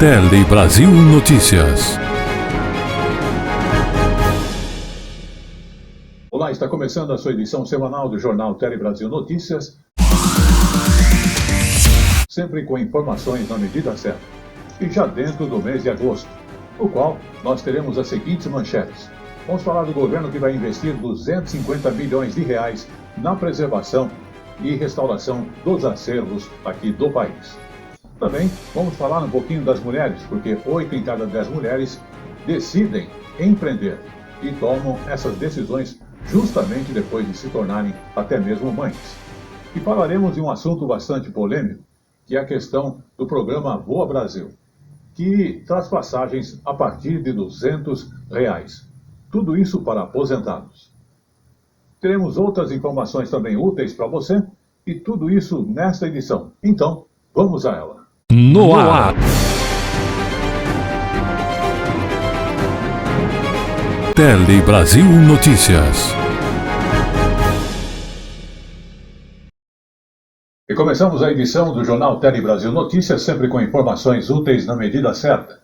Tele Brasil Notícias. Olá, está começando a sua edição semanal do jornal Tele Brasil Notícias, sempre com informações na medida certa. E já dentro do mês de agosto, no qual nós teremos as seguintes manchetes. Vamos falar do governo que vai investir 250 milhões de reais na preservação e restauração dos acervos aqui do país. Também vamos falar um pouquinho das mulheres, porque 8 em cada 10 mulheres decidem empreender e tomam essas decisões justamente depois de se tornarem até mesmo mães. E falaremos de um assunto bastante polêmico, que é a questão do programa Voa Brasil, que traz passagens a partir de R$200. Tudo isso para aposentados. Teremos outras informações também úteis para você, e tudo isso nesta edição. Então, vamos a ela. No ar. Tele Brasil Notícias. E começamos a edição do jornal Tele Brasil Notícias, sempre com informações úteis na medida certa.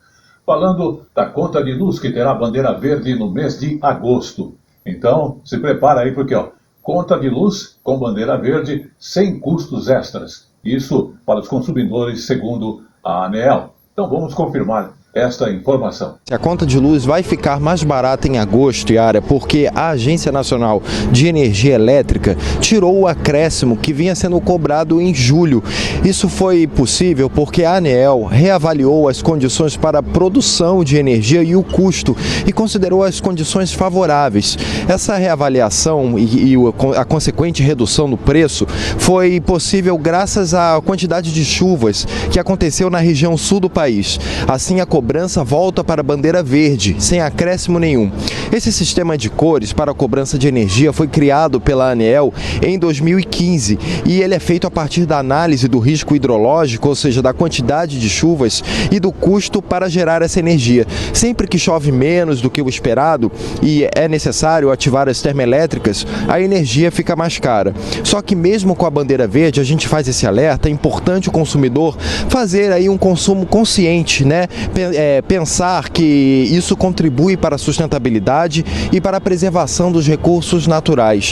Falando da conta de luz que terá bandeira verde no mês de agosto. Então, se prepara aí porque, conta de luz com bandeira verde sem custos extras. Isso para os consumidores, segundo a ANEEL. Então vamos confirmar esta informação. A conta de luz vai ficar mais barata em agosto, Yara, porque a Agência Nacional de Energia Elétrica tirou o acréscimo que vinha sendo cobrado em julho. Isso foi possível porque a ANEEL reavaliou as condições para a produção de energia e o custo e considerou as condições favoráveis. Essa reavaliação e a consequente redução no preço foi possível graças à quantidade de chuvas que aconteceu na região sul do país. Assim, a cobrança volta para a bandeira verde, sem acréscimo nenhum. Esse sistema de cores para a cobrança de energia foi criado pela ANEEL em 2015 e ele é feito a partir da análise do risco hidrológico, ou seja, da quantidade de chuvas e do custo para gerar essa energia. Sempre que chove menos do que o esperado e é necessário ativar as termoelétricas, a energia fica mais cara. Só que mesmo com a bandeira verde, a gente faz esse alerta, é importante o consumidor fazer aí um consumo consciente, né? Pensar que isso contribui para a sustentabilidade e para a preservação dos recursos naturais.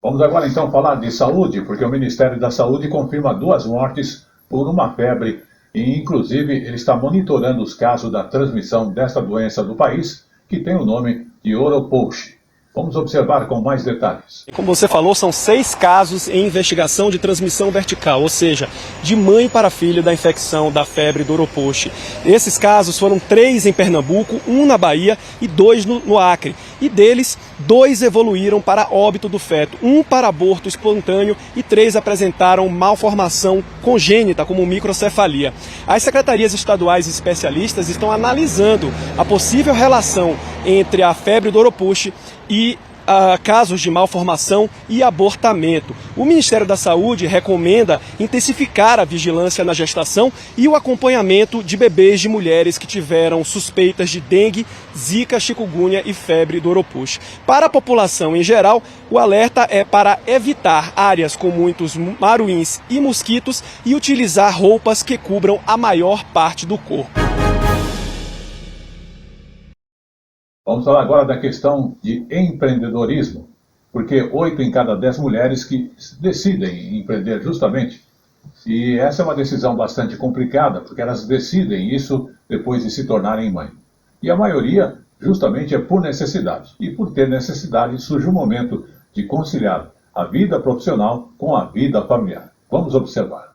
Vamos agora então falar de saúde, porque o Ministério da Saúde confirma 2 mortes por uma febre e inclusive ele está monitorando os casos da transmissão desta doença do país, que tem o nome de Oropouche. Vamos observar com mais detalhes. Como você falou, são 6 casos em investigação de transmissão vertical, ou seja, de mãe para filho da infecção da febre do Oropouche. Esses casos foram 3 em Pernambuco, 1 na Bahia e 2 no Acre. E deles, 2 evoluíram para óbito do feto, 1 para aborto espontâneo e 3 apresentaram malformação congênita, como microcefalia. As secretarias estaduais especialistas estão analisando a possível relação entre a febre do Oropouche e casos de malformação e abortamento. O Ministério da Saúde recomenda intensificar a vigilância na gestação e o acompanhamento de bebês de mulheres que tiveram suspeitas de dengue, zika, chikungunya e febre do Oropouche. Para a população em geral, o alerta é para evitar áreas com muitos maruins e mosquitos e utilizar roupas que cubram a maior parte do corpo. Vamos falar agora da questão de empreendedorismo, porque 8 em cada 10 mulheres que decidem empreender justamente. E essa é uma decisão bastante complicada, porque elas decidem isso depois de se tornarem mãe. E a maioria justamente é por necessidade. E por ter necessidade surge o momento de conciliar a vida profissional com a vida familiar. Vamos observar.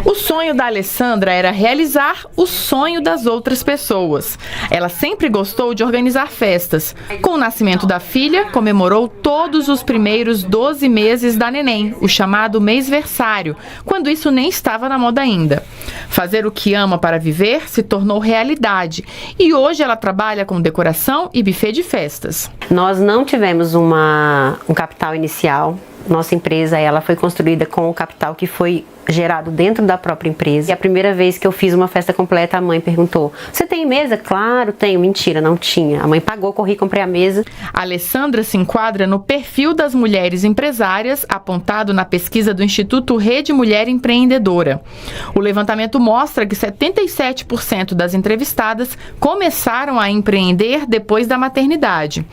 O sonho da Alessandra era realizar o sonho das outras pessoas. Ela sempre gostou de organizar festas. Com o nascimento da filha, comemorou todos os primeiros 12 meses da neném, o chamado mêsversário, quando isso nem estava na moda ainda. Fazer o que ama para viver se tornou realidade e hoje ela trabalha com decoração e buffet de festas. Nós não tivemos um capital inicial Nossa empresa, ela foi construída com o capital que foi gerado dentro da própria empresa. E a primeira vez que eu fiz uma festa completa, a mãe perguntou: você tem mesa? Claro, tenho. Mentira, não tinha. A mãe pagou, corri e comprei a mesa. A Alessandra se enquadra no perfil das mulheres empresárias apontado na pesquisa do Instituto Rede Mulher Empreendedora. O levantamento mostra que 77% das entrevistadas começaram a empreender depois da maternidade.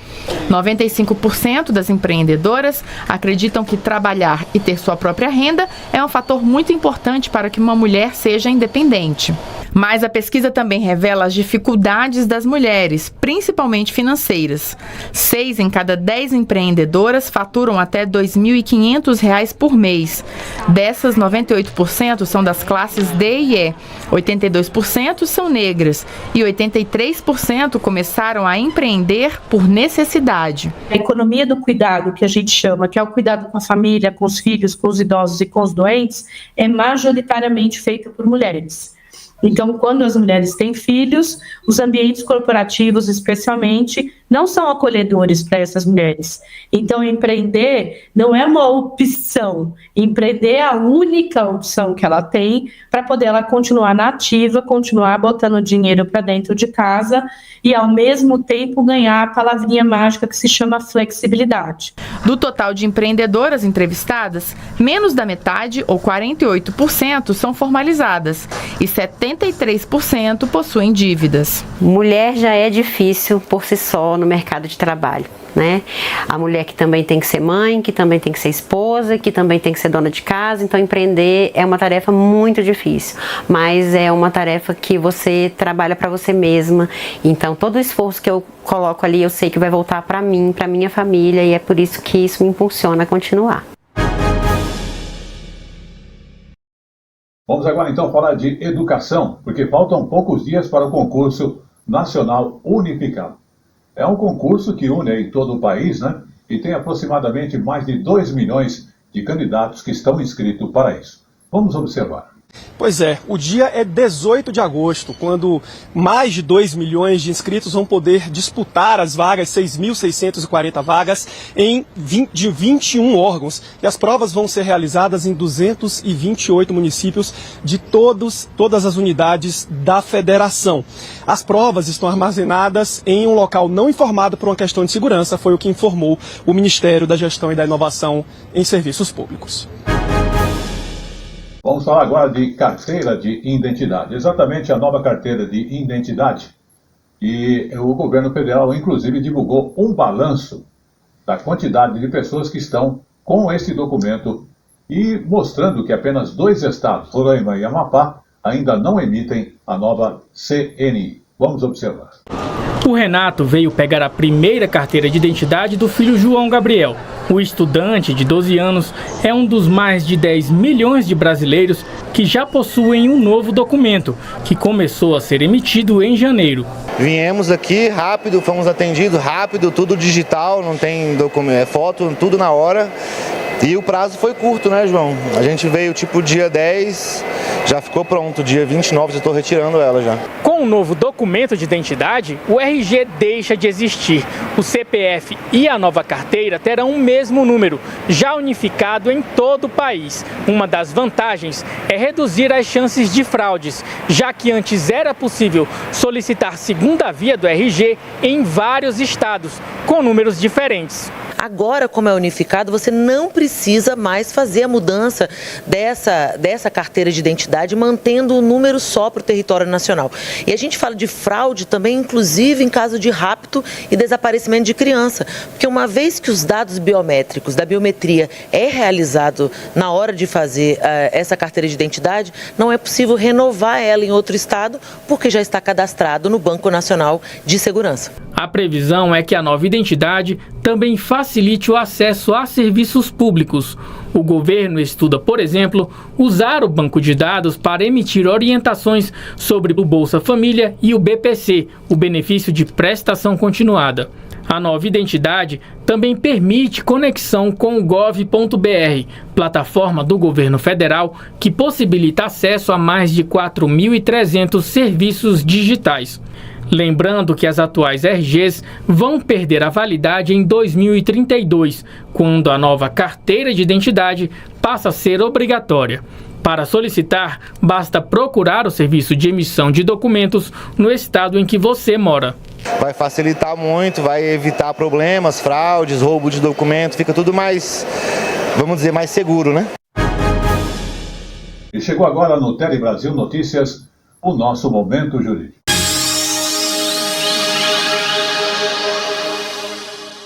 95% das empreendedoras acreditam que trabalhar e ter sua própria renda é um fator muito importante para que uma mulher seja independente. Mas a pesquisa também revela as dificuldades das mulheres, principalmente financeiras. 6 em cada 10 empreendedoras faturam até R$ 2.500 por mês. Dessas, 98% são das classes D e E, 82% são negras e 83% começaram a empreender por necessidade. A economia do cuidado, que a gente chama, que é o cuidado com a família, com os filhos, com os idosos e com os doentes, é majoritariamente feita por mulheres. Então, quando as mulheres têm filhos, os ambientes corporativos, especialmente, não são acolhedores para essas mulheres. Então, empreender não é uma opção. Empreender é a única opção que ela tem para poder ela continuar na ativa, continuar botando dinheiro para dentro de casa e, ao mesmo tempo, ganhar a palavrinha mágica que se chama flexibilidade. Do total de empreendedoras entrevistadas, menos da metade, ou 48%, são formalizadas e 73% possuem dívidas. Mulher já é difícil por si só no mercado de trabalho, né? A mulher que também tem que ser mãe, que também tem que ser esposa, que também tem que ser dona de casa. Então, empreender é uma tarefa muito difícil, mas é uma tarefa que você trabalha para você mesma. Então, todo o esforço que eu coloco ali, eu sei que vai voltar para mim, para minha família, e é por isso que isso me impulsiona a continuar. Vamos agora então falar de educação, porque faltam poucos dias para o concurso nacional unificado. É um concurso que une aí todo o país, né? E tem aproximadamente mais de 2 milhões de candidatos que estão inscritos para isso. Vamos observar. Pois é, o dia é 18 de agosto, quando mais de 2 milhões de inscritos vão poder disputar as vagas, 6.640 vagas, de 21 órgãos. E as provas vão ser realizadas em 228 municípios de todas as unidades da federação. As provas estão armazenadas em um local não informado por uma questão de segurança, foi o que informou o Ministério da Gestão e da Inovação em Serviços Públicos. Vamos falar agora de carteira de identidade, exatamente a nova carteira de identidade. E o governo federal, inclusive, divulgou um balanço da quantidade de pessoas que estão com esse documento e mostrando que apenas 2 estados, Roraima e Amapá, ainda não emitem a nova CNI. Vamos observar. O Renato veio pegar a primeira carteira de identidade do filho João Gabriel. O estudante, de 12 anos, é um dos mais de 10 milhões de brasileiros que já possuem um novo documento, que começou a ser emitido em janeiro. Viemos aqui rápido, fomos atendidos rápido, tudo digital, não tem documento, é foto, tudo na hora. E o prazo foi curto, né, João? A gente veio tipo dia 10, já ficou pronto, dia 29 já estou retirando ela já. Com o novo documento de identidade, o RG deixa de existir. O CPF e a nova carteira terão o mesmo número, já unificado em todo o país. Uma das vantagens é reduzir as chances de fraudes, já que antes era possível solicitar segunda via do RG em vários estados, com números diferentes. Agora, como é unificado, você não precisa mais fazer a mudança dessa carteira de identidade, mantendo o número só para o território nacional. E a gente fala de fraude também, inclusive em caso de rapto e desaparecimento de criança. Porque uma vez que os dados biométricos da biometria é realizado na hora de fazer essa carteira de identidade, não é possível renovar ela em outro estado, porque já está cadastrado no Banco Nacional de Segurança. A previsão é que a nova identidade também facilite o acesso a serviços públicos. O governo estuda, por exemplo, usar o banco de dados para emitir orientações sobre o Bolsa Família e o BPC, o benefício de prestação continuada. A nova identidade também permite conexão com o gov.br, plataforma do governo federal que possibilita acesso a mais de 4.300 serviços digitais. Lembrando que as atuais RGs vão perder a validade em 2032, quando a nova carteira de identidade passa a ser obrigatória. Para solicitar, basta procurar o serviço de emissão de documentos no estado em que você mora. Vai facilitar muito, vai evitar problemas, fraudes, roubo de documentos, fica tudo mais, vamos dizer, mais seguro, né? E chegou agora no Tele Brasil Notícias, o nosso Momento Jurídico.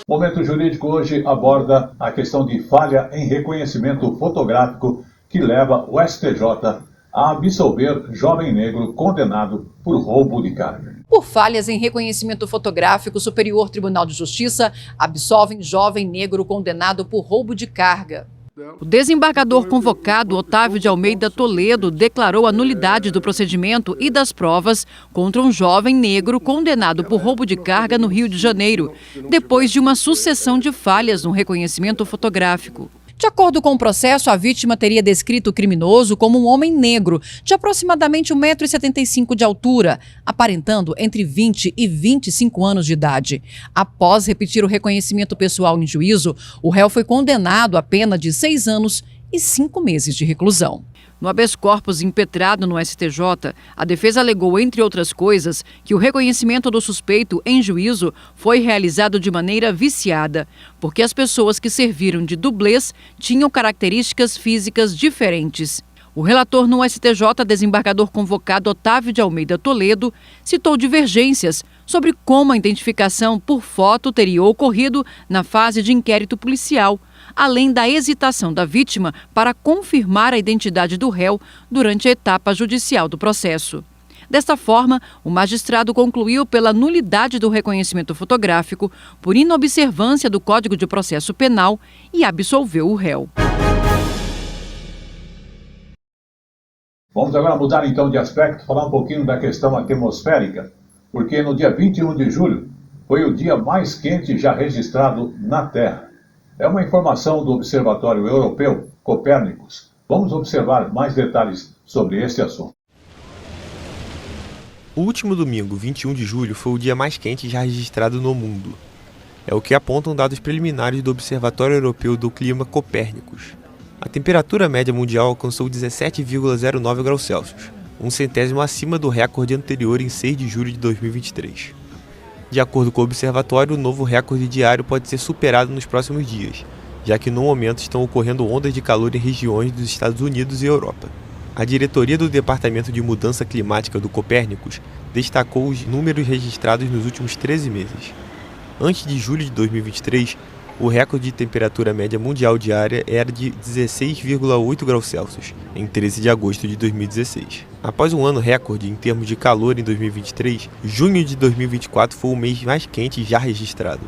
O Momento Jurídico hoje aborda a questão de falha em reconhecimento fotográfico que leva o STJ a absolver jovem negro condenado por roubo de carga. Por falhas em reconhecimento fotográfico, o Superior Tribunal de Justiça absolve jovem negro condenado por roubo de carga. O desembargador convocado, Otávio de Almeida Toledo, declarou a nulidade do procedimento e das provas contra um jovem negro condenado por roubo de carga no Rio de Janeiro, depois de uma sucessão de falhas no reconhecimento fotográfico. De acordo com o processo, a vítima teria descrito o criminoso como um homem negro, de aproximadamente 1,75 m de altura, aparentando entre 20 e 25 anos de idade. Após repetir o reconhecimento pessoal em juízo, o réu foi condenado à pena de 6 anos e 5 meses de reclusão. No habeas corpus impetrado no STJ, a defesa alegou, entre outras coisas, que o reconhecimento do suspeito em juízo foi realizado de maneira viciada, porque as pessoas que serviram de dublês tinham características físicas diferentes. O relator no STJ, desembargador convocado Otávio de Almeida Toledo, citou divergências sobre como a identificação por foto teria ocorrido na fase de inquérito policial, além da hesitação da vítima para confirmar a identidade do réu durante a etapa judicial do processo. Desta forma, o magistrado concluiu pela nulidade do reconhecimento fotográfico por inobservância do Código de Processo Penal e absolveu o réu. Vamos agora mudar então de aspecto, falar um pouquinho da questão atmosférica, porque no dia 21 de julho foi o dia mais quente já registrado na Terra. É uma informação do Observatório Europeu Copérnicos. Vamos observar mais detalhes sobre este assunto. O último domingo, 21 de julho, foi o dia mais quente já registrado no mundo. É o que apontam dados preliminares do Observatório Europeu do Clima Copérnicos. A temperatura média mundial alcançou 17,09 graus Celsius, 1/100º acima do recorde anterior em 6 de julho de 2023. De acordo com o observatório, o novo recorde diário pode ser superado nos próximos dias, já que no momento estão ocorrendo ondas de calor em regiões dos Estados Unidos e Europa. A diretoria do Departamento de Mudança Climática do Copérnicos destacou os números registrados nos últimos 13 meses. Antes de julho de 2023, o recorde de temperatura média mundial diária era de 16,8 graus Celsius, em 13 de agosto de 2016. Após um ano recorde em termos de calor em 2023, junho de 2024 foi o mês mais quente já registrado.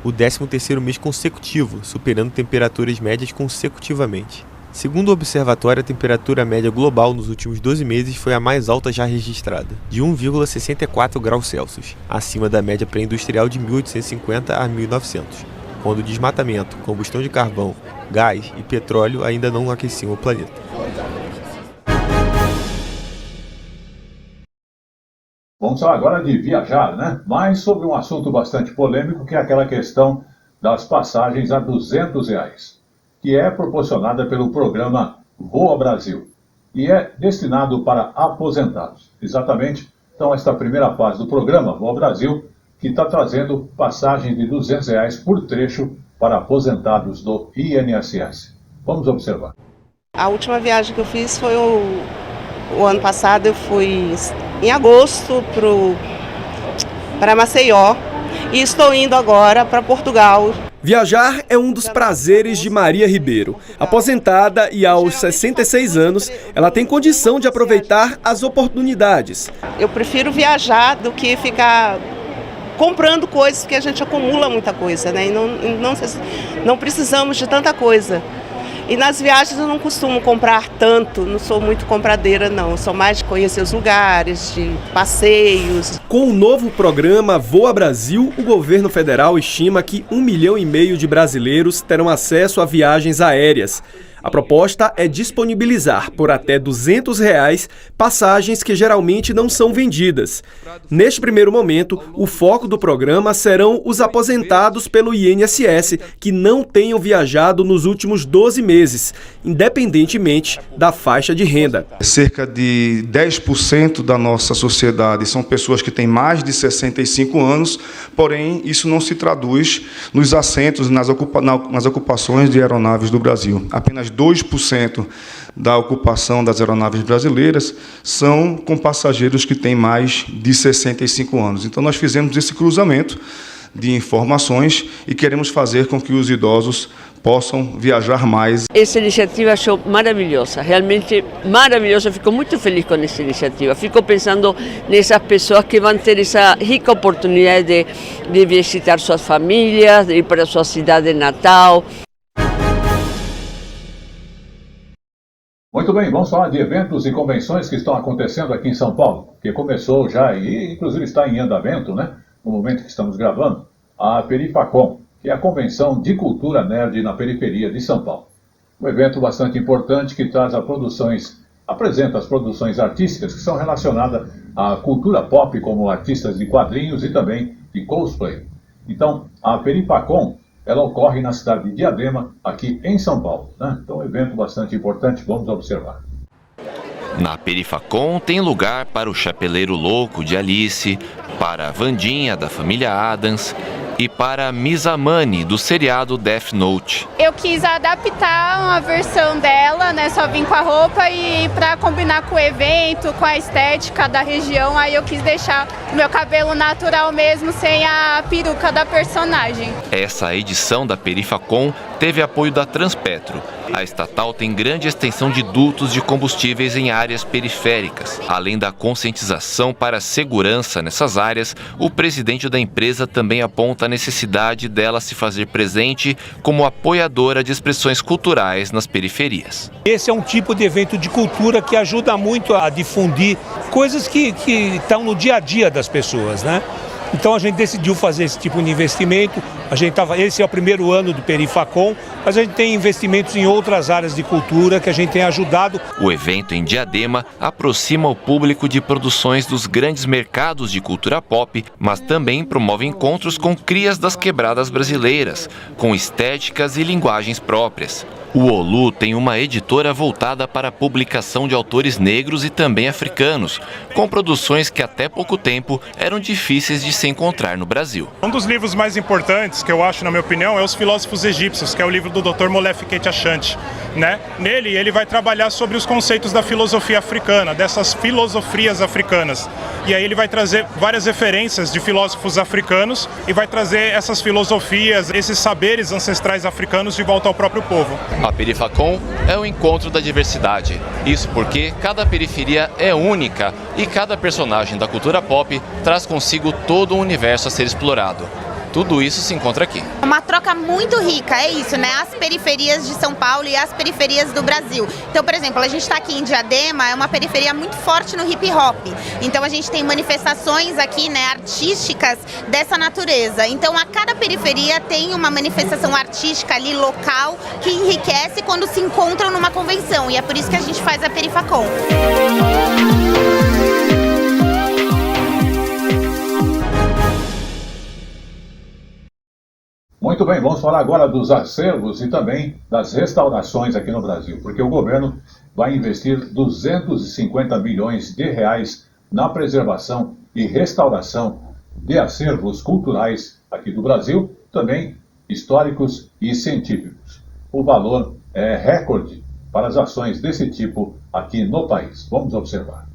O 13º mês consecutivo, superando temperaturas médias consecutivamente. Segundo o observatório, a temperatura média global nos últimos 12 meses foi a mais alta já registrada, de 1,64 graus Celsius, acima da média pré-industrial de 1850 a 1900. Quando o desmatamento, combustão de carvão, gás e petróleo ainda não aqueciam o planeta. Vamos falar agora de viajar, né? Mas sobre um assunto bastante polêmico, que é aquela questão das passagens a R$200, que é proporcionada pelo programa Voa Brasil e é destinado para aposentados. Exatamente, então, esta primeira fase do programa Voa Brasil, que está trazendo passagem de R$200 por trecho para aposentados do INSS. Vamos observar. A última viagem que eu fiz foi o ano passado. Eu fui em agosto para Maceió e estou indo agora para Portugal. Viajar é um dos prazeres de Maria Ribeiro. Aposentada e aos 66 anos, ela tem condição de aproveitar as oportunidades. Eu prefiro viajar do que ficar comprando coisas, porque a gente acumula muita coisa, né? E não precisamos de tanta coisa. E nas viagens eu não costumo comprar tanto, não sou muito compradeira não, eu sou mais de conhecer os lugares, de passeios. Com o novo programa Voa Brasil, o governo federal estima que 1,5 milhão de brasileiros terão acesso a viagens aéreas. A proposta é disponibilizar por até R$ 200 passagens que geralmente não são vendidas. Neste primeiro momento, o foco do programa serão os aposentados pelo INSS que não tenham viajado nos últimos 12 meses, independentemente da faixa de renda. Cerca de 10% da nossa sociedade são pessoas que têm mais de 65 anos, porém isso não se traduz nos assentos, nas ocupações de aeronaves do Brasil. Apenas 2% da ocupação das aeronaves brasileiras são com passageiros que têm mais de 65 anos. Então nós fizemos esse cruzamento de informações e queremos fazer com que os idosos possam viajar mais. Essa iniciativa achou maravilhosa, realmente maravilhosa. Fico muito feliz com essa iniciativa. Fico pensando nessas pessoas que vão ter essa rica oportunidade de visitar suas famílias, de ir para a sua cidade natal. Muito bem, vamos falar de eventos e convenções que estão acontecendo aqui em São Paulo, que começou já e inclusive está em andamento, né? No momento que estamos gravando, a Perifacom, que é a Convenção de Cultura Nerd na periferia de São Paulo. Um evento bastante importante que traz apresenta as produções artísticas que são relacionadas à cultura pop, como artistas de quadrinhos e também de cosplay. Então, a Perifacom, ela ocorre na cidade de Diadema, aqui em São Paulo, né? Então, um evento bastante importante, vamos observar. Na Perifacom tem lugar para o Chapeleiro Louco de Alice, para a Vandinha da família Addams e para a Mizamani do seriado Death Note. Eu quis adaptar uma versão dela, né? Só vim com a roupa e para combinar com o evento, com a estética da região, aí eu quis deixar o meu cabelo natural mesmo, sem a peruca da personagem. Essa edição da Perifacom teve apoio da Transpetro. A estatal tem grande extensão de dutos de combustíveis em áreas periféricas. Além da conscientização para a segurança nessas áreas, o presidente da empresa também aponta a necessidade dela se fazer presente como apoiadora de expressões culturais nas periferias. Esse é um tipo de evento de cultura que ajuda muito a difundir coisas que estão no dia a dia das pessoas, né? Então a gente decidiu fazer esse tipo de investimento. Esse é o primeiro ano do Perifacom, mas a gente tem investimentos em outras áreas de cultura que a gente tem ajudado. O evento em Diadema aproxima o público de produções dos grandes mercados de cultura pop, mas também promove encontros com crias das quebradas brasileiras, com estéticas e linguagens próprias. O Olu tem uma editora voltada para a publicação de autores negros e também africanos, com produções que até pouco tempo eram difíceis de se encontrar no Brasil. Um dos livros mais importantes, que eu acho, na minha opinião, é Os Filósofos Egípcios, que é o livro do Dr. Molef Keti Ashanti, né? Nele, ele vai trabalhar sobre os conceitos da filosofia africana, dessas filosofias africanas. E aí ele vai trazer várias referências de filósofos africanos e vai trazer essas filosofias, esses saberes ancestrais africanos de volta ao próprio povo. A Perifacom é o encontro da diversidade. Isso porque cada periferia é única e cada personagem da cultura pop traz consigo todo um universo a ser explorado. Tudo isso se encontra aqui. Uma troca muito rica, é isso, né? As periferias de São Paulo e as periferias do Brasil. Então, por exemplo, a gente está aqui em Diadema, é uma periferia muito forte no hip hop. Então a gente tem manifestações aqui, né, artísticas dessa natureza. Então a cada periferia tem uma manifestação artística ali local que enriquece quando se encontram numa convenção. E é por isso que a gente faz a Perifacom. Muito bem, vamos falar agora dos acervos e também das restaurações aqui no Brasil, porque o governo vai investir 250 milhões de reais na preservação e restauração de acervos culturais aqui do Brasil, também históricos e científicos. O valor é recorde para as ações desse tipo aqui no país. Vamos observar.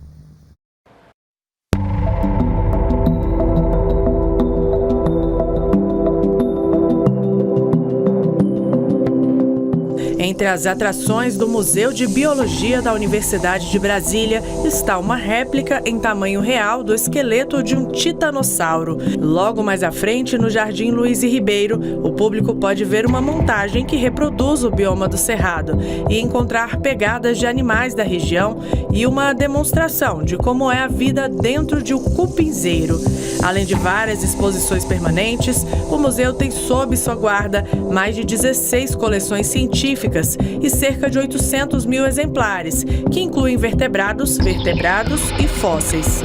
Entre as atrações do Museu de Biologia da Universidade de Brasília está uma réplica em tamanho real do esqueleto de um titanossauro. Logo mais à frente, no Jardim Luiz e Ribeiro, o público pode ver uma montagem que reproduz o bioma do Cerrado e encontrar pegadas de animais da região e uma demonstração de como é a vida dentro de um cupinzeiro. Além de várias exposições permanentes, o museu tem sob sua guarda mais de 16 coleções científicas científicas e cerca de 800 mil exemplares, que incluem vertebrados e fósseis.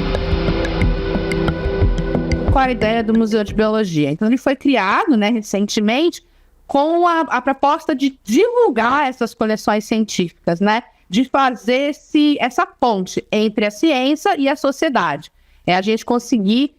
Qual a ideia do Museu de Biologia? Então, ele foi criado, recentemente, com a proposta de divulgar essas coleções científicas, de fazer essa ponte entre a ciência e a sociedade. A gente conseguir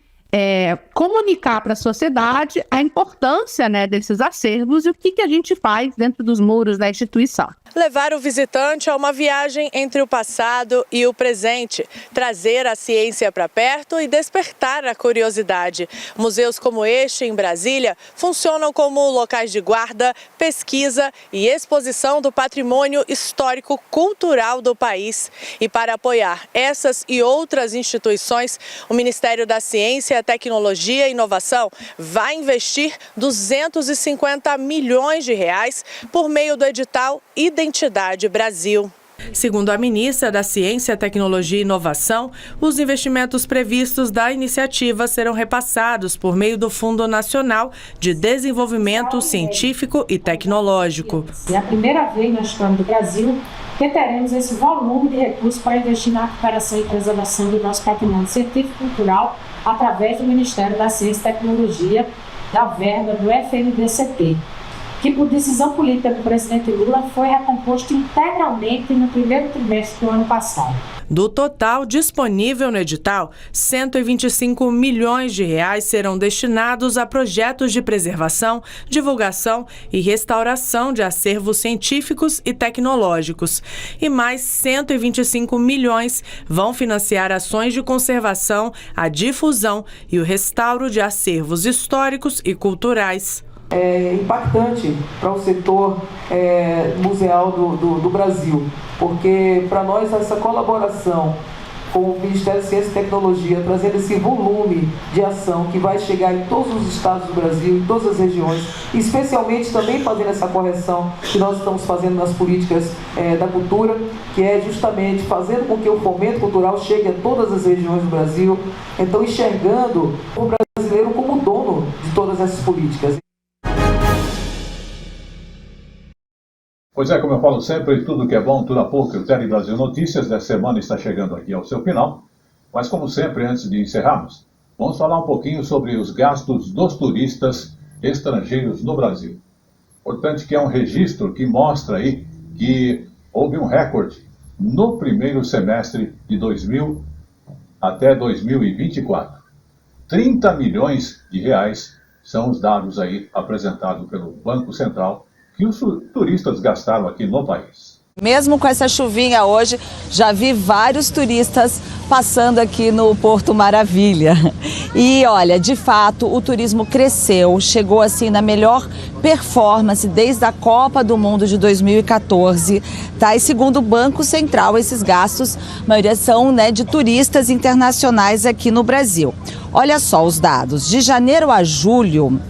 comunicar para a sociedade a importância desses acervos e o que a gente faz dentro dos muros da instituição. Levar o visitante a uma viagem entre o passado e o presente, trazer a ciência para perto e despertar a curiosidade. Museus como este em Brasília funcionam como locais de guarda, pesquisa e exposição do patrimônio histórico-cultural do país. E para apoiar essas e outras instituições, o Ministério da Ciência, Tecnologia e Inovação vai investir R$250 milhões por meio do edital Identidade Brasil. Segundo a ministra da Ciência, Tecnologia e Inovação, os investimentos previstos da iniciativa serão repassados por meio do Fundo Nacional de Desenvolvimento Científico e Tecnológico. É a primeira vez na história do Brasil que teremos esse volume de recursos para investir na recuperação e preservação do nosso patrimônio científico e cultural através do Ministério da Ciência e Tecnologia, da verba do FNDCT, que por decisão política do presidente Lula foi recomposto integralmente no primeiro trimestre do ano passado. Do total disponível no edital, R$125 milhões serão destinados a projetos de preservação, divulgação e restauração de acervos científicos e tecnológicos. E mais 125 milhões vão financiar ações de conservação, a difusão e o restauro de acervos históricos e culturais. É impactante para o setor museal do Brasil, porque para nós essa colaboração com o Ministério da Ciência e Tecnologia, trazendo esse volume de ação que vai chegar em todos os estados do Brasil, em todas as regiões, especialmente também fazendo essa correção que nós estamos fazendo nas políticas da cultura, que é justamente fazendo com que o fomento cultural chegue a todas as regiões do Brasil, então enxergando o brasileiro como dono de todas essas políticas. Pois é, como eu falo sempre, tudo que é bom dura pouco. O Tele Brasil Notícias dessa semana está chegando aqui ao seu final. Mas como sempre, antes de encerrarmos, vamos falar um pouquinho sobre os gastos dos turistas estrangeiros no Brasil. Importante que é um registro que mostra aí que houve um recorde no primeiro semestre de 2000 até 2024. 30 milhões de reais são os dados aí apresentados pelo Banco Central que os turistas gastaram aqui no país. Mesmo com essa chuvinha hoje, já vi vários turistas passando aqui no Porto Maravilha. E olha, de fato, o turismo cresceu, chegou assim na melhor performance desde a Copa do Mundo de 2014, tá? E segundo o Banco Central, esses gastos, a maioria são, de turistas internacionais aqui no Brasil. Olha só os dados, de janeiro a junho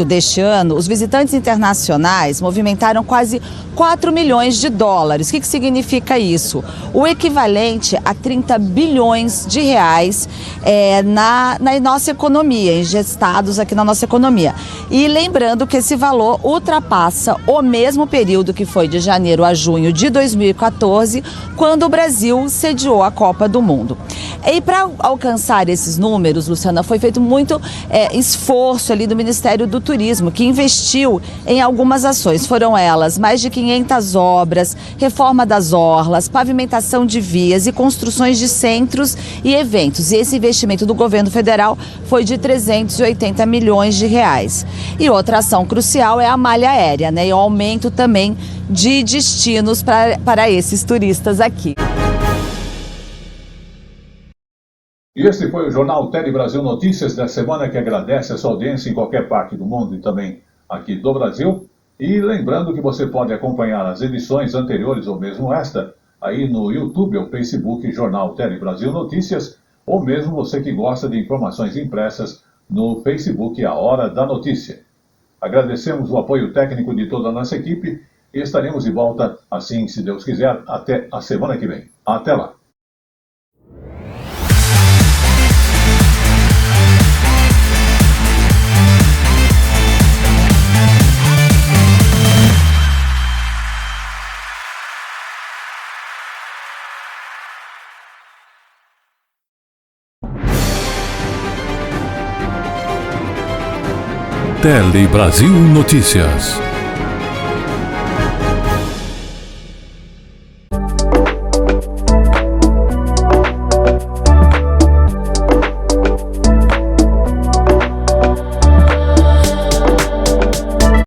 deste ano, os visitantes internacionais movimentaram quase 4 milhões de dólares. O que significa isso? O equivalente a 30 bilhões de reais na nossa economia, ingestados aqui na nossa economia. E lembrando que esse valor ultrapassa o mesmo período que foi de janeiro a junho de 2014, quando o Brasil sediou a Copa do Mundo. E para alcançar esses números, Luciana, foi feito muito esforço ali do Ministério do Turismo, que investiu em algumas ações. Foram elas mais de 500 obras, reforma das orlas, pavimentação de vias e construções de centros e eventos. E esse investimento do governo federal foi de 380 milhões de reais. E outra ação crucial é a malha aérea, e o aumento também de destinos para esses turistas aqui. E esse foi o Jornal Tele Brasil Notícias da semana, que agradece a sua audiência em qualquer parte do mundo e também aqui do Brasil. E lembrando que você pode acompanhar as edições anteriores ou mesmo esta aí no YouTube ou Facebook Jornal Tele Brasil Notícias, ou mesmo você que gosta de informações impressas no Facebook A Hora da Notícia. Agradecemos o apoio técnico de toda a nossa equipe e estaremos de volta assim, se Deus quiser, até a semana que vem. Até lá! Tele Brasil Notícias.